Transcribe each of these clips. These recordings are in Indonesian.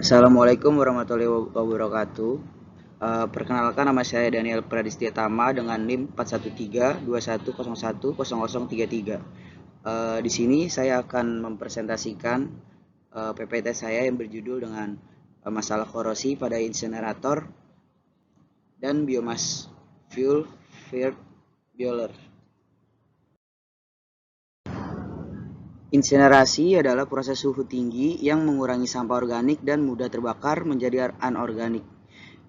Assalamualaikum warahmatullahi wabarakatuh. Perkenalkan, nama saya Daniel Pradistiatama dengan NIM 41321010033. Di sini saya akan mempresentasikan PPT saya yang berjudul dengan masalah korosi pada insinerator dan biomass fuel fired boiler. Insinerasi adalah proses suhu tinggi yang mengurangi sampah organik dan mudah terbakar menjadi anorganik.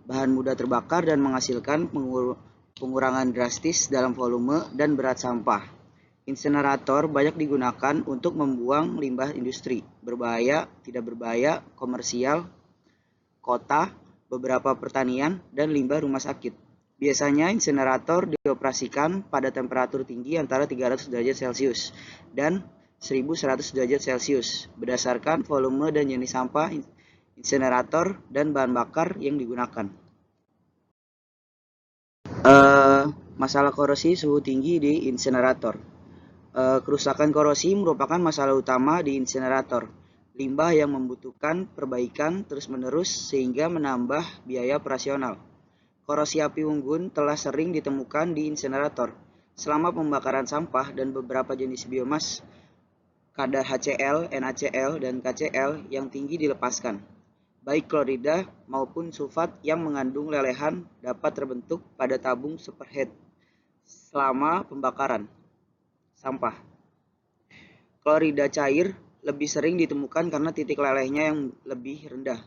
Bahan mudah terbakar dan menghasilkan pengurangan drastis dalam volume dan berat sampah. Insinerator banyak digunakan untuk membuang limbah industri, berbahaya, tidak berbahaya, komersial, kota, beberapa pertanian, dan limbah rumah sakit. Biasanya insinerator dioperasikan pada temperatur tinggi antara 300 derajat Celcius dan 1100 derajat Celcius berdasarkan volume dan jenis sampah insinerator dan bahan bakar yang digunakan. Masalah korosi suhu tinggi di insinerator. Kerusakan korosi merupakan masalah utama di insinerator. Limbah yang membutuhkan perbaikan terus-menerus sehingga menambah biaya operasional. Korosi api unggun telah sering ditemukan di insinerator selama pembakaran sampah dan beberapa jenis biomas. Kadar HCl, NaCl, dan KCl yang tinggi dilepaskan. Baik klorida maupun sulfat yang mengandung lelehan dapat terbentuk pada tabung superhead selama pembakaran sampah. Klorida cair lebih sering ditemukan karena titik lelehnya yang lebih rendah.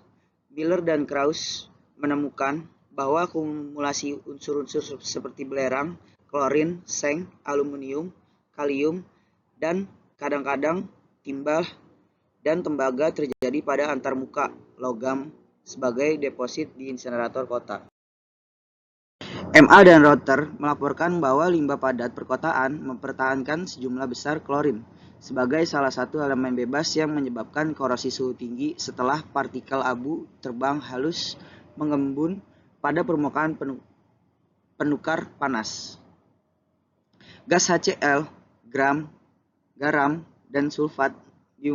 Miller dan Krauss menemukan bahwa akumulasi unsur-unsur seperti belerang, klorin, seng, aluminium, kalium, dan kadang-kadang timbal dan tembaga terjadi pada antarmuka logam sebagai deposit di insinerator kota. MA dan Router melaporkan bahwa limbah padat perkotaan mempertahankan sejumlah besar klorin sebagai salah satu elemen bebas yang menyebabkan korosi suhu tinggi setelah partikel abu terbang halus mengembun pada permukaan penukar panas. Gas HCl, garam, dan sulfat di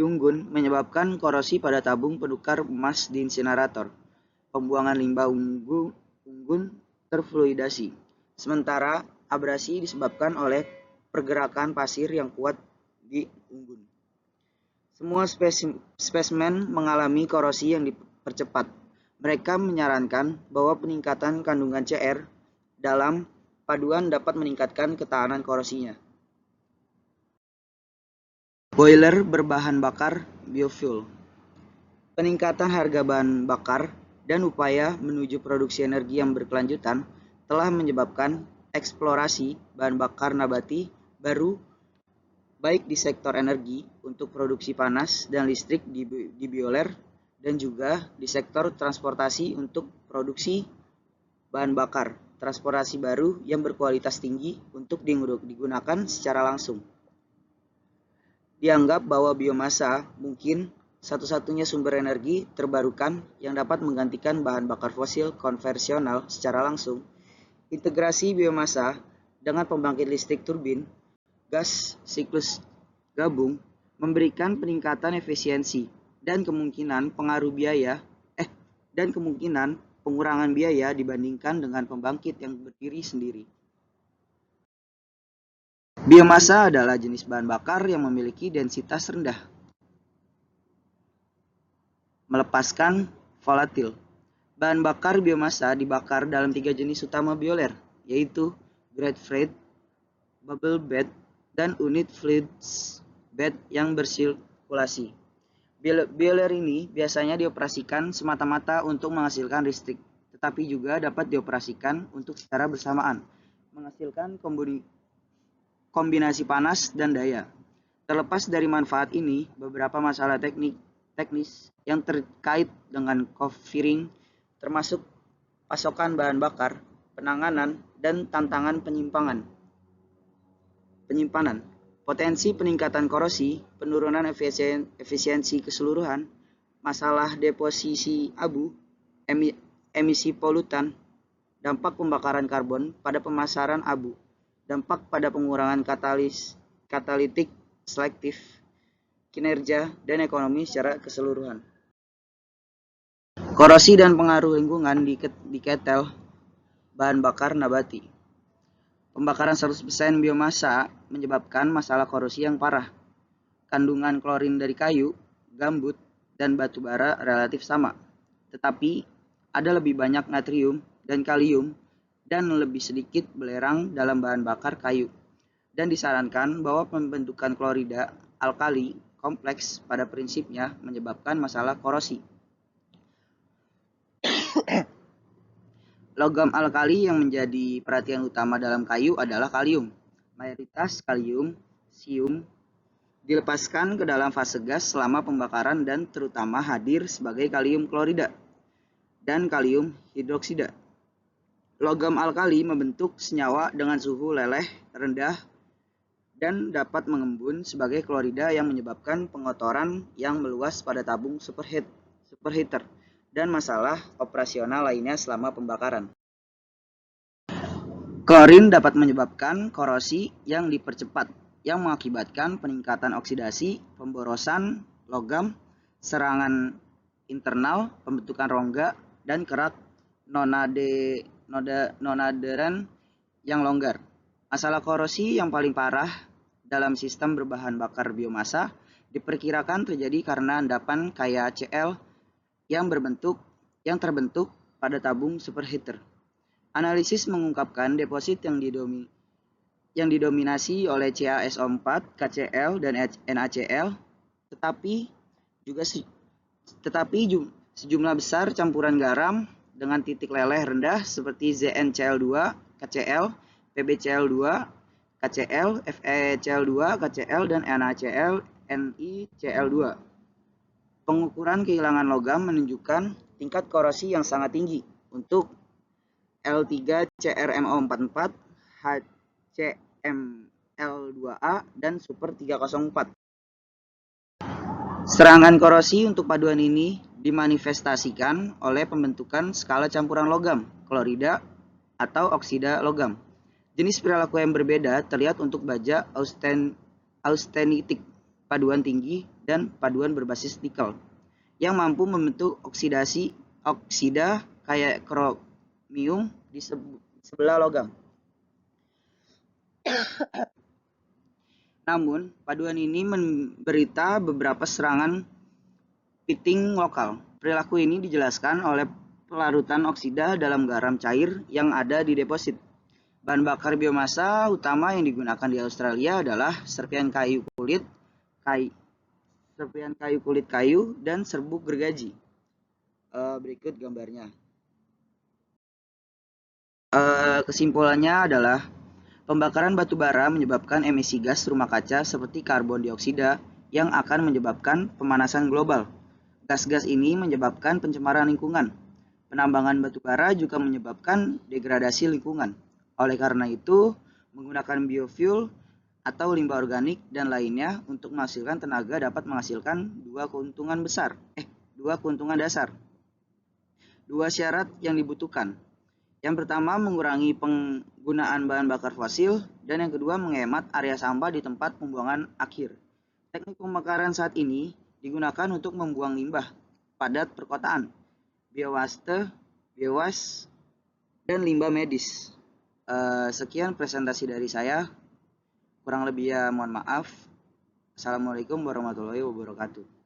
unggun menyebabkan korosi pada tabung penukar emas di insinerator. Pembuangan limbah unggun terfluidasi, sementara abrasi disebabkan oleh pergerakan pasir yang kuat di unggun. Semua spesimen mengalami korosi yang dipercepat. Mereka menyarankan bahwa peningkatan kandungan CR dalam paduan dapat meningkatkan ketahanan korosinya. Boiler berbahan bakar biofuel. Peningkatan harga bahan bakar dan upaya menuju produksi energi yang berkelanjutan telah menyebabkan eksplorasi bahan bakar nabati baru baik di sektor energi untuk produksi panas dan listrik di boiler dan juga di sektor transportasi untuk produksi bahan bakar transportasi baru yang berkualitas tinggi untuk digunakan secara langsung. Dianggap bahwa biomasa mungkin satu-satunya sumber energi terbarukan yang dapat menggantikan bahan bakar fosil konvensional secara langsung. Integrasi biomasa dengan pembangkit listrik turbin gas siklus gabung memberikan peningkatan efisiensi dan kemungkinan pengurangan biaya dibandingkan dengan pembangkit yang berdiri sendiri. Biomasa adalah jenis bahan bakar yang memiliki densitas rendah, melepaskan volatil. Bahan bakar biomasa dibakar dalam 3 jenis utama boiler, yaitu grate fed, bubble bed, dan unit fluid bed yang bersirkulasi. Boiler ini biasanya dioperasikan semata-mata untuk menghasilkan listrik, tetapi juga dapat dioperasikan untuk secara bersamaan, menghasilkan kombinasi panas dan daya. Terlepas dari manfaat ini, beberapa masalah teknis yang terkait dengan co-firing termasuk pasokan bahan bakar, penanganan, dan tantangan penyimpanan, potensi peningkatan korosi, penurunan efisiensi keseluruhan, masalah deposisi abu, emisi polutan, dampak pembakaran karbon pada pemasaran abu, dampak pada pengurangan katalitik selektif, kinerja, dan ekonomi secara keseluruhan. Korosi dan pengaruh lingkungan di ketel bahan bakar nabati. Pembakaran 100% biomasa menyebabkan masalah korosi yang parah. Kandungan klorin dari kayu, gambut, dan batu bara relatif sama, tetapi ada lebih banyak natrium dan kalium dan lebih sedikit belerang dalam bahan bakar kayu. Dan disarankan bahwa pembentukan klorida alkali kompleks pada prinsipnya menyebabkan masalah korosi. Logam alkali yang menjadi perhatian utama dalam kayu adalah kalium. Mayoritas kalium, sium, dilepaskan ke dalam fase gas selama pembakaran dan terutama hadir sebagai kalium klorida dan kalium hidroksida. Logam alkali membentuk senyawa dengan suhu leleh rendah dan dapat mengembun sebagai klorida yang menyebabkan pengotoran yang meluas pada tabung superheater dan masalah operasional lainnya selama pembakaran. Klorin dapat menyebabkan korosi yang dipercepat, yang mengakibatkan peningkatan oksidasi, pemborosan logam, serangan internal, pembentukan rongga, dan kerak nonaderan yang longgar. Masalah korosi yang paling parah dalam sistem berbahan bakar biomasa diperkirakan terjadi karena endapan kaya Cl yang terbentuk pada tabung superheater. Analisis mengungkapkan deposit yang didominasi oleh CaSO4, KCl, dan NaCl, tetapi sejumlah besar campuran garam dengan titik leleh rendah seperti ZnCl2, KCl, PbCl2, KCl, FeCl2, KCl, dan NaCl, NiCl2. Pengukuran kehilangan logam menunjukkan tingkat korosi yang sangat tinggi untuk L3CrMO44, HCmL2A, dan Super 304. Serangan korosi untuk paduan ini dimanifestasikan oleh pembentukan skala campuran logam, klorida, atau oksida logam. Jenis perilaku yang berbeda terlihat untuk baja austenitik, paduan tinggi, dan paduan berbasis nikel, yang mampu membentuk oksida kayak kromium di sebelah logam. Namun, paduan ini memberita beberapa serangan pitting lokal. Perilaku ini dijelaskan oleh pelarutan oksida dalam garam cair yang ada di deposit. Bahan bakar biomasa utama yang digunakan di Australia adalah serpihan kayu kulit kayu, dan serbuk gergaji. Berikut gambarnya. Kesimpulannya adalah pembakaran batu bara menyebabkan emisi gas rumah kaca seperti karbon dioksida yang akan menyebabkan pemanasan global. Gas-gas ini menyebabkan pencemaran lingkungan. Penambangan batu bara juga menyebabkan degradasi lingkungan. Oleh karena itu, menggunakan biofuel atau limbah organik dan lainnya untuk menghasilkan tenaga dapat menghasilkan dua keuntungan dasar. Dua syarat yang dibutuhkan. Yang pertama, mengurangi penggunaan bahan bakar fosil, dan yang kedua, menghemat area sampah di tempat pembuangan akhir. Teknik pembakaran saat ini digunakan untuk membuang limbah padat perkotaan, biowaste, dan limbah medis. Sekian presentasi dari saya. Kurang lebih ya mohon maaf. Assalamualaikum warahmatullahi wabarakatuh.